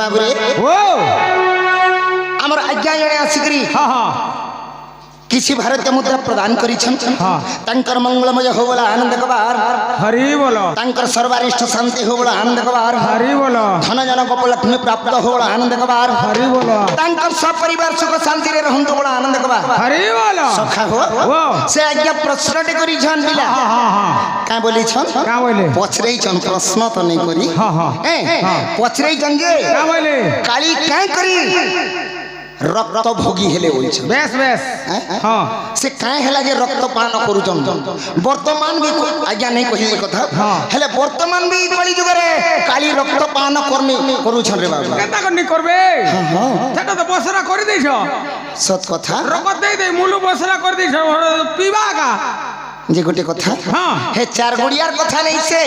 बाबरे ओ हमर आज्ञा जणे आसिकरी हां हां किसी भारतीय मुद्रा प्रदान करिछन हां तंकर मंगलमय होवला आनंद कबार हरि बोलो तंकर सर्वारिष्ट शांति होवला आनंद कबार हरि बोलो धन जनक लक्ष्मी प्राप्त होवला आनंद कबार हरि बोलो तंकर सब परिवार सुख शांति रे रहंतु बड़ा आनंद कबार हरि बोलो सखा हो ओ से आज्ञा प्रश्नटे करिछन बिला हां हां हां का बोली छन का बोले पछरेइछन प्रश्न तो नहीं करी हां हां पछरेइछन जे का बोले काली काय करी रक्त भोगी हेले होइछ बेस बेस हां से काय हेला जे रक्त पान करूछन वर्तमान भी आज्ञा नहीं कहि कथा हेले वर्तमान भी कली जुग रे काली रक्त पान कर्मी करूछन रे बाबा केता करनी करबे हां सेटा तो बसरा कर देछो सत कथा रगत दे दे मुलु बसरा कर देछो पीबा का जे गोटे कथा हां हे चार गुड़ियार कथा नहीं से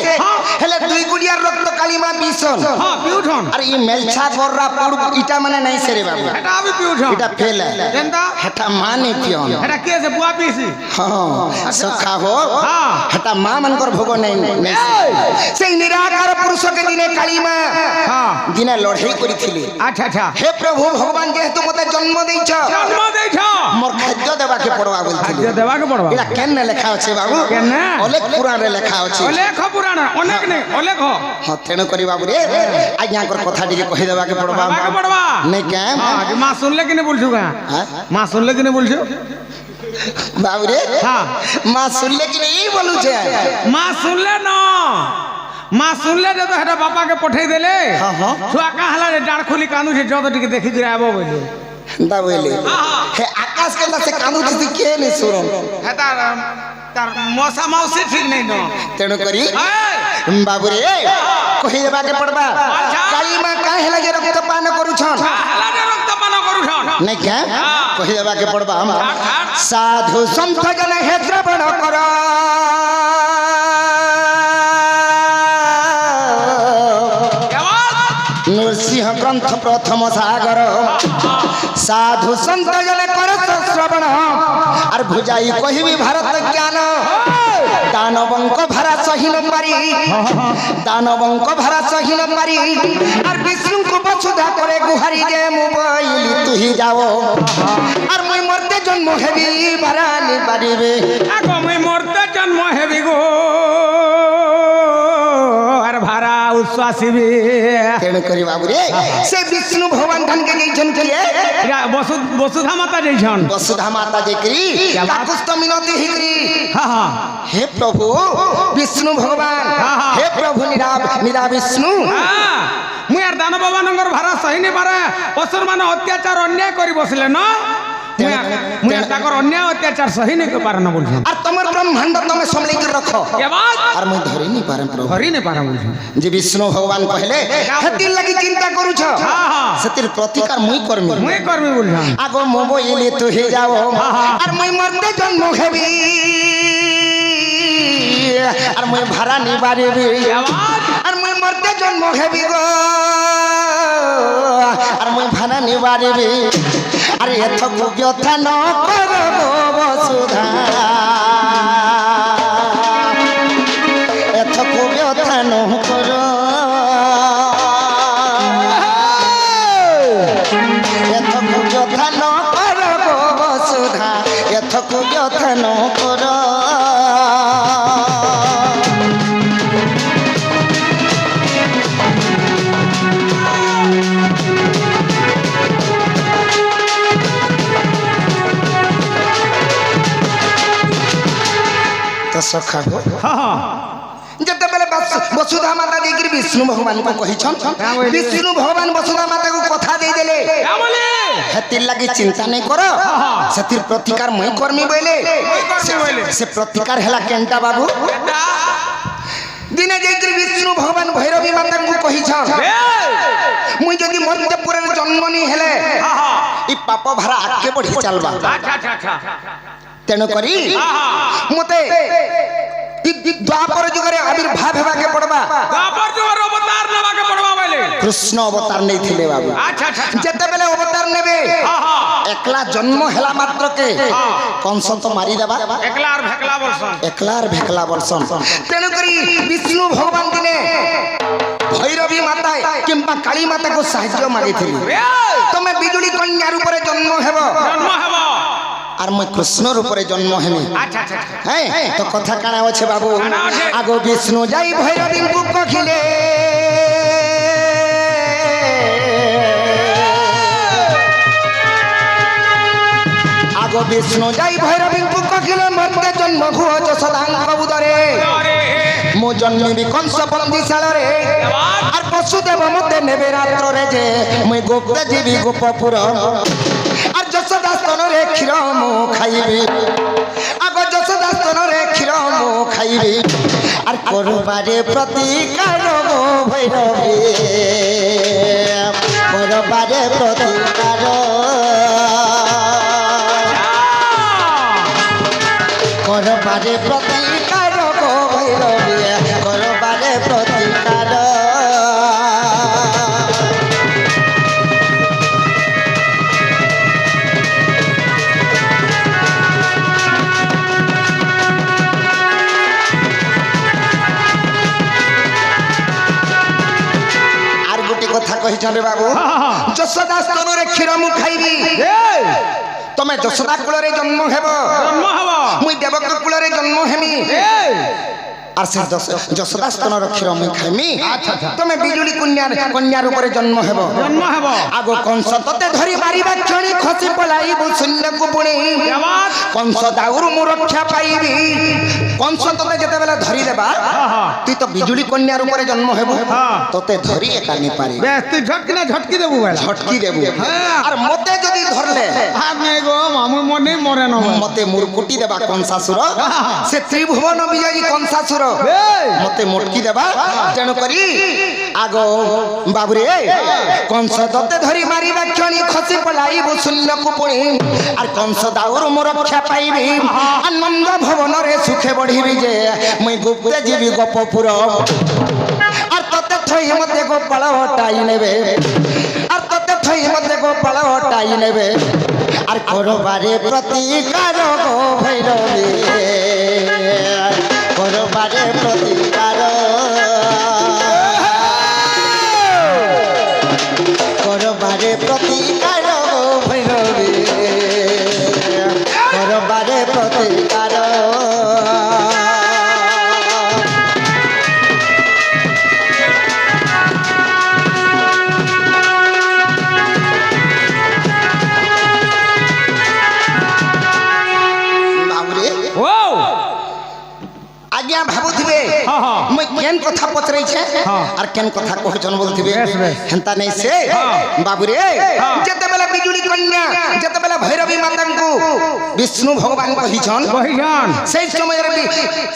हेले दुई गुड़ियार रक्त काली मां बीसन हां पिउठन अरे ई मेलछा गोररा पड़ू इटा माने नहीं से रे बाबा हेटा भी पिउठन इटा फेल है केनता हेटा माने पियन हेटा के से बुआ पीसी हां सखा हो हां हेटा मां मनकर भोग नहीं से निराकार पुरुष के दिने काली मां हां दिने लड़ाई करिथिले अच्छा अच्छा हे प्रभु भगवान जेहेतु मते जन्म देइछ मोर खाद्य देबा के पड़वा बोलथिले खाद्य देबा के पड़वा एला केन लिखा আছে बाबू केना अनेक पुराण रे लिखा আছে अनेक पुराण अनेक नहीं अनेक हां तेन करी बाबू रे आज्ञा कर कथा टिके कहि देबा के पड़वा नहीं के हां मां सुनले कि नहीं बोलछु का मां सुनले कि नहीं बोलछु बाबू रे हां मां सुनले कि नहीं बोलू छे मां सुनले न मां सुनले जे तो हेटा बापा के पठै देले हां हां छुआ का हला डाड़ खोली कानू छे जद टिके देखि गिरा आबो बोले दा बोले हे आकाश के से कानू दिसी के नहीं सुरन हेता तार मौसा मौसी ठीक नहीं न तेन करी बाबू रे कहि देबा के पड़बा काली मां काहे हेला जे रक्त पान करू छन हला जे रक्त पान करू छन नहीं के कहि देबा के पड़बा हम साधु संत जन हे श्रवण कर नृसिंह ग्रंथ प्रथम सागर साधु संत जन कर श्रवण और भुजाई कहिबी भारत ज्ञान दानवंक भारा सही न पारी दानवंक भारा सही न पारी और विष्णु को बसुधा करे गुहारी जे मोबाइल तू ही जाओ और मैं मरते जन्म हेबी भारा नि पारिबे आगो मैं मरते जन्म हेबी गो और भारा उस्वासिबी तेन करी बाबू रे से विष्णु भगवान धन के जैछन किए वसुधा माता जैछन वसुधा माता जे करी काकुस्त मिनति ही करी हां हां हे प्रभु विष्णु भगवान हे प्रभु निरा विष्णु मु यार दानव बाबानंगर भारा सही नहीं पारे असुर मान अत्याचार अन्याय करी बसले न मु यार ताकर अन्याय अत्याचार सही नहीं पारे न बोलछन और तमर ब्रह्मांड तमे संभली के रखो के बात और मैं धरि नहीं पारे प्रभु धरि नहीं पारे बोलछन जे विष्णु भगवान कहले हति लगी चिंता करू छ सतिर प्रतिकार मुई करमी बोलछन आगो मोबाइल तू हे जाओ और मैं मरते जन्म हेबी और मैं भारा नहीं बारेबी और मैं मरते जन्म हेबी गो और मैं भारा नहीं बारेबी अरे एथक व्यथा न करो वसुधा एथक व्यथा न करो एथक व्यथा न करो वसुधा एथक व्यथा न करो तो सखा हो हां जते बेले वसुधा माता देगिर विष्णु भगवान को कहि छन विष्णु भगवान वसुधा माता को कथा दे देले क्या बोले हतिर लगी चिंता नहीं करो सतिर प्रतिकार मई कर्मी बोले से प्रतिकार हला केंटा बाबू दिने जेगिर विष्णु भगवान भैरवी माता को कहि छन मुई जदी मर्त्यपुर रे जन्म नहीं हेले ई पाप भारा आके बढ़ी चलबा अच्छा तेन करी मते द्वापर जुग रे आविर्भाव हेबा के पड़बा द्वापर जुग रे अवतार नेबा के पड़बा बोले कृष्ण अवतार नहीं थिले बाबू अच्छा जते बेले अवतार नेबे एकला जन्म हेला मात्र के कंस तो मारी देबा एकला और भेकला बोलसन एकला और भेकला बोलसन तेन करी विष्णु भगवान दिने ভৈরবী মাতা কিংবা কালী মাতাকে সাহায্য মাগিଥିଲି তুমি বিজুলি কন্যা রূপে জন্ম হেব জন্ম হব আর মই কৃষ্ণ রূপে জন্ম হেমি আচ্ছা আচ্ছা হ্যাঁ তো কথা কানা আছে বাবু কানা আছে। আগো বিষ্ণু যাই ভৈরবীଙ୍କୁ কহিলে আগো বিষ্ণু যাই ভৈরবীଙ୍କୁ কহিলে মর্তে জন্ম হুଅ যশোদাଙ୍କ উদরে মু জন্মিবি কংস বন্দিশাଳରେ আর বসুদেব মতে নেবে রাত্রে যে মুই গোপ্তে ଯିବି গোপপুর আর যশোদা স্তନରେ ক্ষীর মু খাইবি আগ যশোদা স্তନରେ ক্ষীর মু খাইবি আর করবারে প্রতিকার গো ভৈরবী করবারে প্রতিকার করবারে প্রতিকার গো ভৈরবী করবারে প্রতিকার আর গোটে কথা কহিছন রে বাবু যশোদা স্তନରେ ক্ষীর মু খাইবি তুমি যশোদা কূଳରେ জন্ম হেব জন্ম হব মুই দেবক কূଳରେ জন্ম হেমি আর সে যশোদা স্তনর ক্ষীর মুই খাইমি তুমি বিজুলি কন্যা রূপে জন্ম হেব জন্ম হব আগো কংস ততে ধরি মারিবা ক্ষণি খসি পলাইবু শূন্যকু পুଣି কংস দাউরু মু রক্ষা পাইবি কংস ততে যেতেবেলে ধরি দেবা তুই তো বিজুলি কন্যা রূপে জন্ম হেব ততে ধরি একা নি পারি বেশ তুই ঝটকিনা ঝটকি দেবু বেলা ঝটকি দেবু আর মতে যদি ধরলে আমি গো মামু মনে মরে নব মতে মুরকুটি দেবা কংসাসুর সে ত্রিভুবন বিজয়ী কংসাসুর মতে মুটকি দেবা তেণু করি আগ বাবুরে কংস দতে ধরি মারিবা ক্ষণি খসি পলাইবু শূন্যকু পুଣି আর কংস দাউরু মু রক্ষা পাইবি আনন্দ ভবনরে সুখে বঢ়িবি যে মুই গুপ্তে ଯିବି গোপপুর আর ততে থই মতে গোপাল হটাই নেবে আর ততে থই মতে গোপাল হটাই নেবে আর করবারে প্রতিকার গো ভৈরবী করবারে প্রতিকার করবারে প্রতিকার গো ভৈরবী করবারে প্রতিকার ও আজ্ঞা ভাবুথিবে মুই কেন কথা পচরাইছে আর কেন কথা কহছন বলথিবে হেনতা নাই সে বাবুরে যেতেবেলে বিজুলি কন্যা যেতেবেলে ভৈরবী মাতাଙ୍କୁ বিষ্ণু ভগবান কহিছন কহিছন সেই সময়ের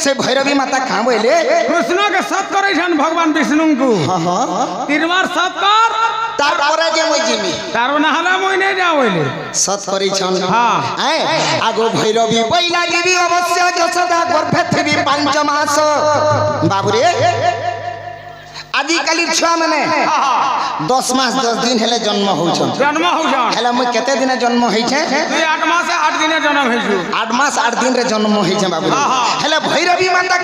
সে ভৈরবী মাতা কাঁ বইলে কৃষ্ণকে সৎ করেছেন ভগবান বিষ্ণুଙ୍କୁ তিনবার সৎ কর তারপরে যে মুই জিমি তার না হলে মই নেই যাও বলে সৎ করিছন হ্যাঁ আগো ভৈরবী বইলা দিবি অবশ্য যশোদা গর্ভে থিবি 5 মাস বাবুরে আজিকালি ছুয়া মানে 10 মাস 10 দিন হেলে জন্ম হউছন জন্ম হউছন হেলে মুই কেতে দিনে জন্ম হইছে তুই 8 মাসে 8 দিনে জন্ম হইছু 8 মাস 8 দিন রে জন্ম হইছে বাবু হেলে ভৈরবী মাতা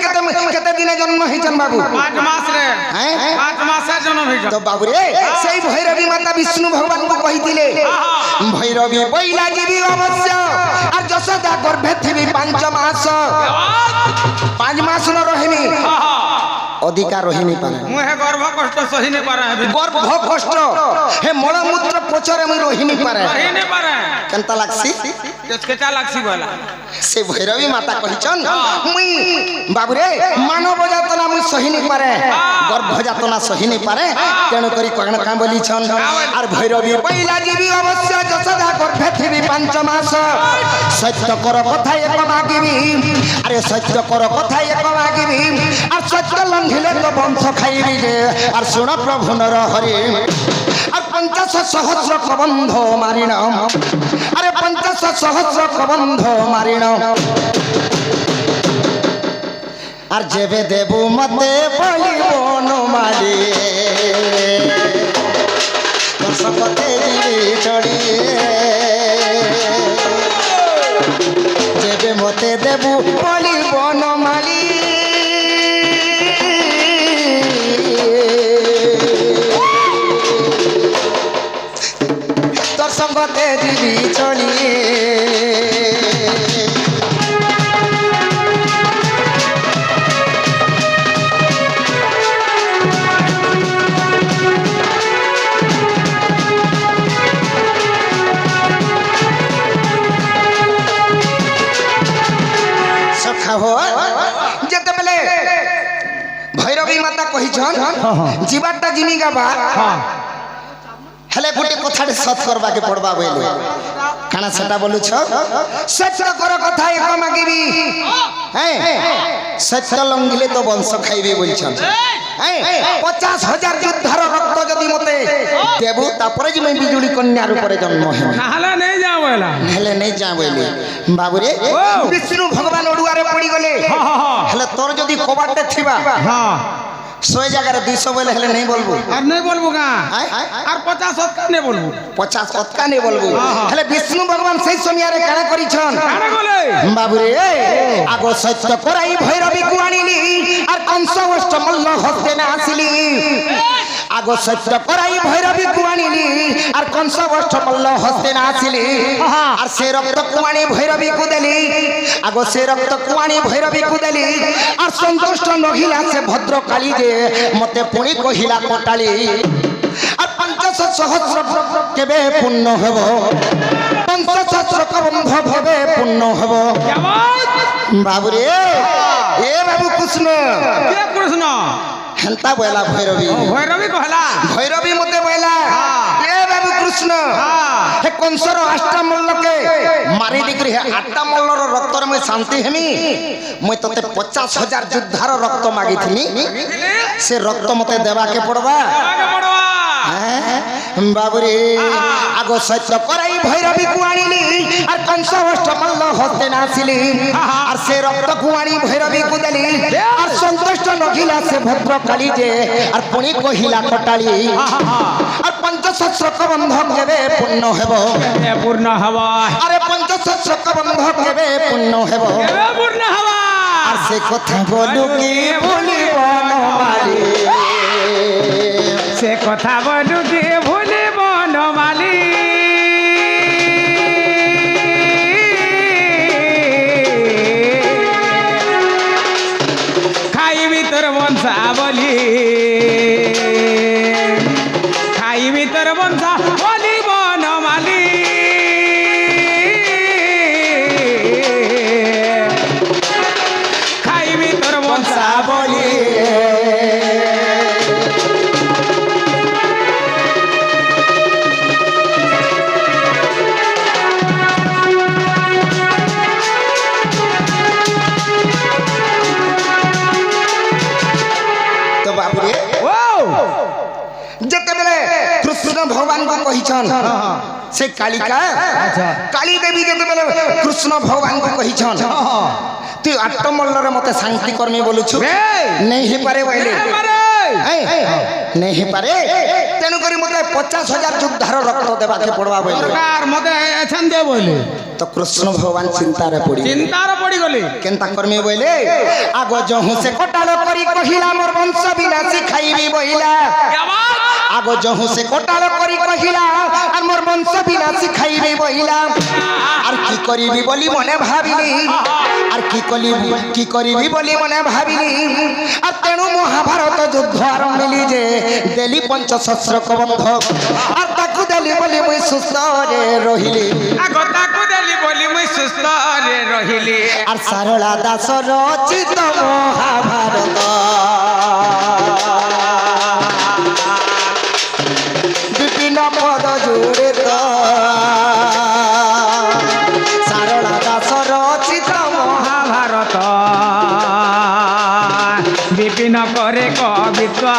কেতে দিনে জন্ম হইছন বাবু 5 মাস রে হ্যাঁ 5 মাসে জন্ম হইছন তো বাবু রে সেই ভৈরবী মাতা বিষ্ণু ভগবান কো কহিতিলে ভৈরবী বইলা দিবি অবশ্য আর যশোদা গর্ভে থিবি 5 মাস 5 মাস ন রহিনি অধিকার রহিনি পারে মুহে গর্ভ কষ্ট সহিনে পারে গর্ভ কষ্ট হে মলমূত্র পচরে মুই রহিনি পারে সহিনে পারে কেনতা লাগছি কেটা লাগছি বলা সে ভৈরবী মাতা কহিছন মুই বাবুরে মানব যাতনা মুই সহিনি পারে গর্ভ যাতনা সহিনি পারে তেণু করি কোন কাম বলিছন আর ভৈরবী বইলা দিবি অবশ্য যশোদা গর্ভে থিবি 5 মাস সত্য কর কথা এক মাগিবি আরে সত্য কর কথা এক মাগিবি আর সত্য লঙ্ঘিলে তো বংশ খাইবি যে আর শুণ প্রভু নর হরি আর 50 সহস্র কবন্ধ মারিণ আরে 50 সহস্র কবন্ধ মারিণ আর যেবে দেবু মতে বলিব নমালি সকতে দিবি চড়ি যেবে মতে দেবু বলিব নমালি দেখো যেতেবেলে ভৈরবী মাতা কহিছন জীবারটা জিমি গাবা হেলে গোটে কথাটা সৎ করবাকে পড়বা বইলে কানা সেটা বলুছ সত্য কর কথা এক মাগিবি হ্যাঁ সত্য লঙ্ঘিলে তো বংশ খাইবে বলছন হ্যাঁ 50,000 যুদ্ধার রক্ত যদি মতে দেবু তারপরে যে মই বিজুড়ি কন্যার উপরে জন্ম হেব নাহলে নেই যাও বলা হেলে নেই যা বইলে বাবুরে বিষ্ণু ভগবান ওড়ুয়ারে পড়ি গলে হেলে তোর যদি কবাটে থিবা হ্যাঁ 100 জায়গার 200 বলে হেলে নেই বলবো আর নেই বলবো গা আর 50 অতকা নেই বলবো 50 অতকা নেই বলবো হেলে বিষ্ণু ভগবান সেই সময়ারে কানা করিছন কানা গলে বাবুরে আগো সত্য করাই ভৈরবী কু আনিলি আর কংস অষ্ট মল্ল হস্তে না আসিলি আগো সত্য করাই ভৈরবী কু আনিলি আর কংস অষ্ট মল্ল হস্তে না আসিলি আর সে রক্ত কুয়ানি ভৈরবী কু দেলি আগো সে রক্ত কুয়ানি ভৈরবী কু দেলি আর সন্তুষ্ট নহিলা সে ভদ্র কালী যে মতে পুনি কহিলা কটালি আর 500 সহস্র কেবে পূর্ণ হব 500 সহস্র কবন্ধ ভবে পূর্ণ হব বাবুরে এ বাবু কৃষ্ণ কে কৃষ্ণ হেন্তা বয়লা ভৈরবী ভৈরবী কহলা ভৈরবী মতে বয়লা এ বাবু কৃষ্ণ হে কংসর আষ্টা মল্লকে মারি দিকরি হে আটটা মল্লর রক্তর মই শান্তি হেমি মই তোতে 50,000 যুদ্ধার রক্ত মাগিছিলি সে রক্ত মতে দেবাকে পড়বা বাবুরে আগো সত্য করাই ভৈরবী কুয়ানিলি আর কংস অষ্ট মল্ল হস্তে নাছিলি আর সে রক্ত কুয়ানি ভৈরবী কুদেলি আর সন্তুষ্ট নহিলা সে ভদ্র কালী যে আর পুনি কহিলা কটালি আর 500 বন্ধক কেবে পূর্ণ হেব পূর্ণ হওয়া আরে 500 বন্ধক কেবে পূর্ণ হেব পূর্ণ হওয়া আর সে কথা বলু কি ভুলিব নমালি সে কথা বলু কি ভুলিব নমালি খাইবি তোর বংশাবলী খাইবি তোর বংশাবলী বনমালী খাইবি তোর বংশাবলী তো বাবুরে যেতেবেলে কৃষ্ণ ভগবান কু কহিছন সে কালিকা কালী দেবী যেতেবেলে কৃষ্ণ ভগবান কু কহিছন তুই আত্মমল্লরে মতে শান্তি কর্মী বলুছু নেই হেপারে বইলে নেই হেপারে তেণু করি মতে 50,000 যুদ্ধার রক্ত দেবাকে পড়বা বইলে সরকার মতে এছান দে বইলে তো কৃষ্ণ ভগবান চিন্তারে পড়ি চিন্তার পড়ি গলি কেনতা কর্মী বইলে আগ জহু সে কটাল করি কহিলা মোর বংশ বিনাশী খাইবি বইলা আগ জহু সে কটাল করি কহিলা আর মোর বংশ বিনাশী খাইবি বইলা আর কি করিবি বলি মনে ভাবিলি আর কি করিবি বলি মনে ভাবিলি আর তেণু মহাভারত যুদ্ধ আরম্ভিলি যে দেলি 500 কবন্ধ আর তাকু দেলি বলি মুই সুস্থ রে রহিলি আগ তাকু দেলি বলি মুই সুস্থ রে রহিলি আর সারলা দাস রচিত মহাভারত বিপিন পদ জুড়ে তো সারলা দাস রচিত মহাভারত বিপিন করে কবিতা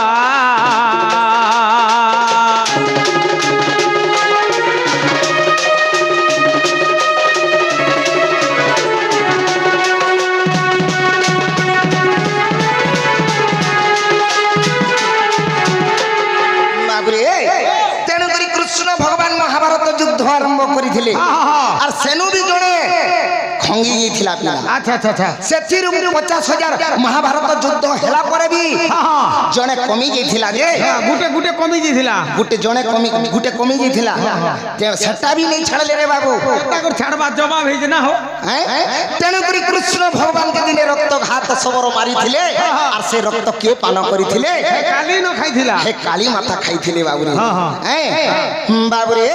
তেণুকরি কৃষ্ণ ভগবান মহাভারত যুদ্ধ আরম্ভ করেছিলেন আর সেনু বি জনে খঙ্গি গিয়েছিল পিলা আচ্ছা আচ্ছা আচ্ছা সেথির 50,000 মহাভারত যুদ্ধ হেলা পরে বি জনে কমি গিয়েছিল যে গুটে গুটে কমি যাইছিলা গুটে কমি গিয়েছিল সেটা বি নেই ছাড়লে রে বাবু তাকর ছাড়বা জবাব হইছে না হো তেণুকরি কৃষ্ণ ভগবান কে দিনে রক্ত ঘাত সবর মারিছিলে আর সে রক্ত কে পান করিছিলে কালি ন খাইছিলা হে কালী মাথা খাইছিলে বাবুরে বাবুরে